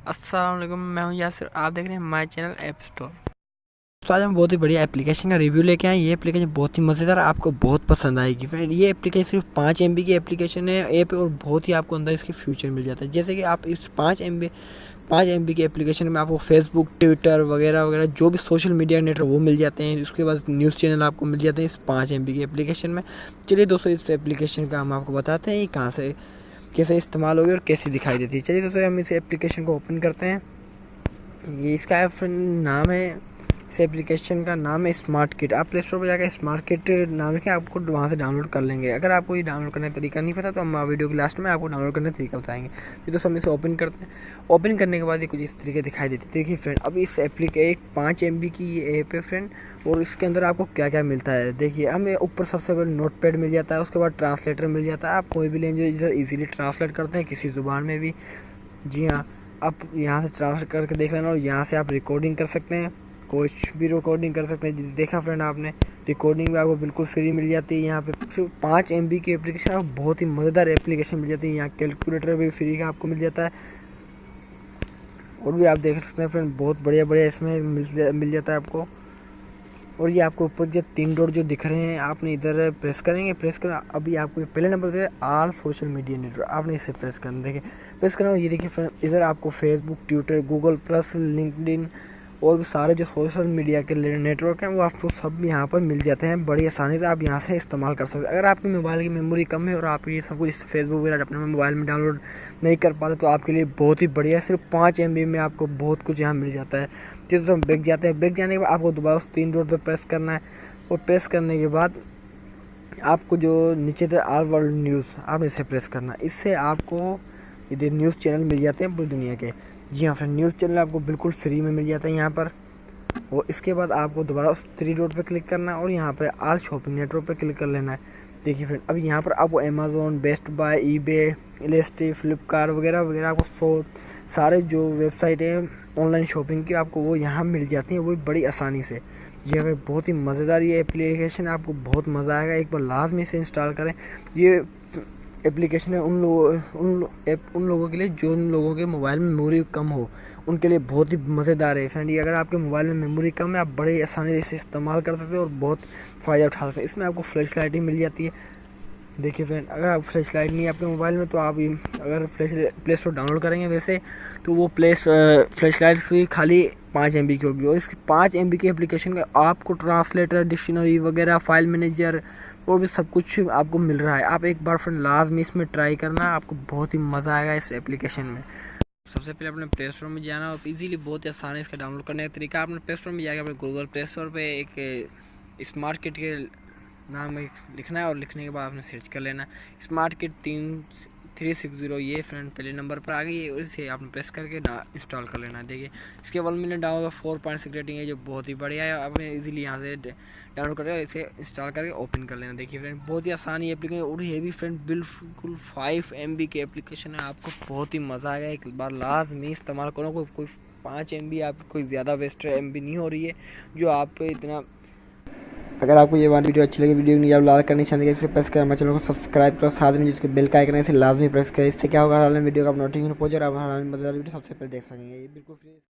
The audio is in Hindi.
अस्सलाम वालेकुम, मैं हूं यासिर। आप देख रहे हैं माय चैनल ऐप स्टोर। तो आज हम बहुत ही बढ़िया एप्लीकेशन का रिव्यू लेके आए। ये एप्लीकेशन बहुत ही मज़ेदार, आपको बहुत पसंद आएगी फ्रेंड। ये एप्लीकेशन सिर्फ 5 MB की एप्लीकेशन है ऐप, और बहुत ही आपको अंदर इसके फ्यूचर मिल जाता है। जैसे कि आप इस 5 MB की एप्लीकेशन में आपको फेसबुक, ट्विटर वगैरह वगैरह जो भी सोशल मीडिया नेटवर्क वो मिल जाते हैं। उसके बाद न्यूज़ चैनल आपको मिल जाते हैं इस 5 MB की एप्लीकेशन में। चलिए दोस्तों, इस एप्लीकेशन का हम आपको बताते हैं कहाँ से कैसे इस्तेमाल होगी और कैसी दिखाई देती है। चलिए दोस्तों, हम इस एप्लीकेशन को ओपन करते हैं। ये इसका नाम है, इस एप्लीकेशन का नाम है स्मार्ट किट। आप प्ले स्टोर पर जाकर स्मार्ट किट नाम लिखें, आपको वहाँ से डाउनलोड कर लेंगे। अगर आपको ये डाउनलोड करने का तरीका नहीं पता तो हम वीडियो के लास्ट में आपको डाउनलोड करने का तरीका बताएंगे। तो दोस्तों हम इसे ओपन करते हैं। ओपन करने के बाद ये कुछ इस तरीके दिखाई देती है। देखिए फ्रेंड, अब इस एक 5 MB की ये ऐप है फ्रेंड, और इसके अंदर आपको क्या क्या मिलता है देखिए। हमें ऊपर सबसे पहले नोट पैड मिल जाता है, उसके बाद ट्रांसलेटर मिल जाता है। आप कोई भी लैंग्वेज इधर ईजिली ट्रांसलेट करते हैं किसी ज़ुबान में भी। जी हाँ, आप यहाँ से ट्रांसलेट करके देख लेना, और यहाँ से आप रिकॉर्डिंग कर सकते हैं, कुछ भी रिकॉर्डिंग कर सकते हैं। देखा फ्रेंड आपने, रिकॉर्डिंग भी आपको बिल्कुल फ्री मिल जाती है। यहाँ पे सिर्फ 5 MB की एप्लीकेशन आपको बहुत ही मज़ेदार एप्लीकेशन मिल जाती है। यहाँ कैलकुलेटर भी फ्री का आपको मिल जाता है, और भी आप देख सकते हैं फ्रेंड, बहुत बढ़िया बढ़िया इसमें मिल जाता है आपको। और ये आपको ऊपर जो 3 डॉट जो दिख रहे हैं, आपने इधर प्रेस करेंगे, प्रेस करना। अभी आपको पहले नंबर पे ऑल सोशल मीडिया नेटवर्क, आपने इसे प्रेस करना। देखिए प्रेस करना, ये देखिए फ्रेंड, इधर आपको Facebook, Twitter, Google plus, LinkedIn और भी सारे जो सोशल मीडिया के नेटवर्क हैं वो आपको सब यहाँ पर मिल जाते हैं। बड़ी आसानी से आप यहाँ से इस्तेमाल कर सकते हैं। अगर आपकी मोबाइल की मेमोरी कम है और आप ये सब कुछ फेसबुक वगैरह अपने मोबाइल में डाउनलोड नहीं कर पाते तो आपके लिए बहुत ही बढ़िया है। सिर्फ 5 MB में आपको बहुत कुछ यहाँ मिल जाता है। तो हम बैक जाते हैं। बैक जाने के बाद आपको दोबारा उस 3 डॉट पर प्रेस करना है, और प्रेस करने के बाद आपको जो नीचे इधर ऑल वर्ल्ड न्यूज़, आपने इसे प्रेस करना। इससे आपको इधर न्यूज़ चैनल मिल जाते हैं पूरी दुनिया के। जी हाँ फ्रेंड, न्यूज़ चैनल आपको बिल्कुल फ्री में मिल जाता है यहाँ पर। और इसके बाद आपको दोबारा उस 3 डॉट पे क्लिक करना है, और यहाँ पर ऑल शॉपिंग नेटवर्क पे क्लिक कर लेना है। देखिए फ्रेंड, अब यहाँ पर आपको अमेज़ॉन, बेस्ट बाय, ईबे, इलेस्ट्री, फ्लिपकार्ट वगैरह वगैरह आपको सारे जो वेबसाइट हैं ऑनलाइन शॉपिंग की, आपको वो यहाँ मिल जाती हैं, वो बड़ी आसानी से। जी हाँ, बहुत ही मज़ेदार ये एप्लीकेशन, आपको बहुत मज़ा आएगा। एक बार लाजमी से इंस्टॉल करें। ये एप्लीकेशन है उन लोगों के लिए जो उन लोगों के मोबाइल में मेमोरी कम हो, उनके लिए बहुत ही मज़ेदार है फ्रेंड। ये अगर आपके मोबाइल में मेमोरी कम है, आप बड़े आसानी से इस्तेमाल कर सकते हैं और बहुत फ़ायदा उठा सकते हैं। इसमें आपको फ्लैश लाइट ही मिल जाती है। देखिए फ्रेंड, अगर आप फ्लैश लाइट नहीं है आपके मोबाइल में तो आप अगर प्ले स्टोर डाउनलोड करेंगे वैसे तो वो फ्लैश लाइट की खाली 5 MB की होगी। और इसकी 5 MB की एप्लीकेशन का आपको ट्रांसलेटर, डिक्शनरी वगैरह, फाइल मैनेजर, वो भी सब कुछ आपको मिल रहा है। आप एक बार फ्रेंड लाजमी इसमें ट्राई करना, आपको बहुत ही मज़ा आएगा इस एप्लीकेशन में। सबसे पहले अपने प्ले स्टोर में जाना, और इजीली बहुत ही आसान है इसका डाउनलोड करने का तरीका। आपने प्ले स्टोर में जाकर अपने गूगल प्ले स्टोर पे एक स्मार्ट किट के नाम लिखना है, और लिखने के बाद आपने सर्च कर लेना स्मार्ट किट 360। ये फ्रेंड पहले नंबर पर आ गई है, और इसे आपने प्रेस करके इंस्टॉल कर लेना है। देखिए इसके 1 मिलियन डाउनलोड 4.6 रेटिंग है, जो बहुत ही बढ़िया है। आपने इजीली यहाँ से डाउनलोड करके इसे इंस्टॉल करके ओपन कर लेना। देखिए फ्रेंड, बहुत ही आसानी एप्लीकेशन, और ये भी फ्रेंड बिल्कुल 5 MB की एप्लीकेशन है। आपको बहुत ही मज़ा आएगा, एक बार लाजमी इस्तेमाल करो। कोई 5 MB आपकी कोई ज़्यादा वेस्ट MB नहीं हो रही है जो आप इतना। अगर आपको ये वाली वीडियो अच्छी लगी, वीडियो नहीं आप लाइक करनी चाहिए, इसे प्रेस करें, हमारे चैनल को सब्सक्राइब करो, साथ में जिसके बेल का आइकन है इसे लाजमी प्रेस करें। इससे क्या होगा, हाल में वीडियो का नोटिफिकेशन पहुंच जाएगा, आप हाल में वीडियो सबसे पहले देख सकेंगे। ये बिल्कुल फ्री।